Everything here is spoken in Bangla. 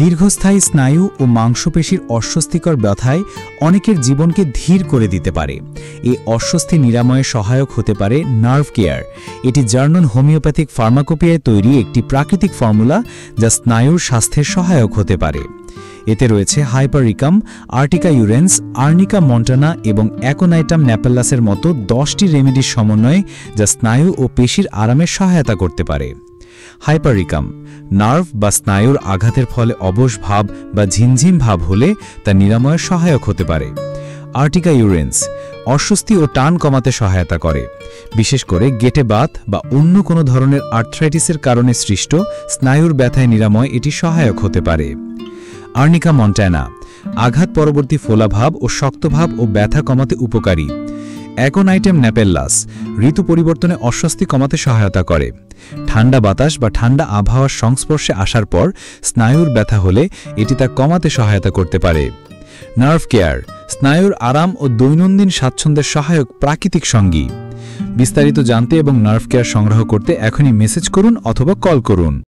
দীর্ঘস্থায়ী স্নায়ু ও মাংসপেশির অস্বস্তিকর ব্যথায় অনেকের জীবনকে ধীর করে দিতে পারে। এই অস্বস্তি নিরাময়ে সহায়ক হতে পারে নার্ভ কেয়ার। এটি জার্মান হোমিওপ্যাথিক ফার্মাকোপিয়ায় তৈরি একটি প্রাকৃতিক ফর্মুলা, যা স্নায়ুর স্বাস্থ্যের সহায়ক হতে পারে। এতে রয়েছে হাইপারিকাম, আর্টিকা ইউরেন্স, আর্নিকা মন্টানা এবং অ্যাকোনাইটাম ন্যাপেল্লাসের মতো 10টি রেমেডির সমন্বয়ে, যা স্নায়ু ও পেশির আরামে সহায়তা করতে পারে। হাইপারিকাম নার্ভ বা স্নায়ুর আঘাতের ফলে অবশ ভাব বা ঝিমঝিম ভাব হলে তা নিরাময়ের সহায়ক হতে পারে। আর্টিকা ইউরেন্স অস্বস্তি ও টান কমাতে সহায়তা করে, বিশেষ করে গেটে বাত বা অন্য কোনো ধরনের আর্থ্রাইটিসের কারণে সৃষ্ট স্নায়ুর ব্যথায় নিরাময় এটি সহায়ক হতে পারে। আর্নিকা মন্টানা আঘাত পরবর্তী ফোলাভাব ও শক্তভাব ও ব্যথা কমাতে উপকারী। অ্যাকোনাইটাম ন্যাপেল্লাস ঋতু পরিবর্তনে অস্বস্তি কমাতে সহায়তা করে। ঠান্ডা বাতাস বা ঠান্ডা আবহাওয়ার সংস্পর্শে আসার পর স্নায়ুর ব্যথা হলে এটি তা কমাতে সহায়তা করতে পারে। নার্ভ কেয়ার স্নায়ুর আরাম ও দৈনন্দিন স্বাচ্ছন্দ্যের সহায়ক প্রাকৃতিক সঙ্গী। বিস্তারিত জানতে এবং নার্ভ কেয়ার সংগ্রহ করতে এখনই মেসেজ করুন অথবা কল করুন।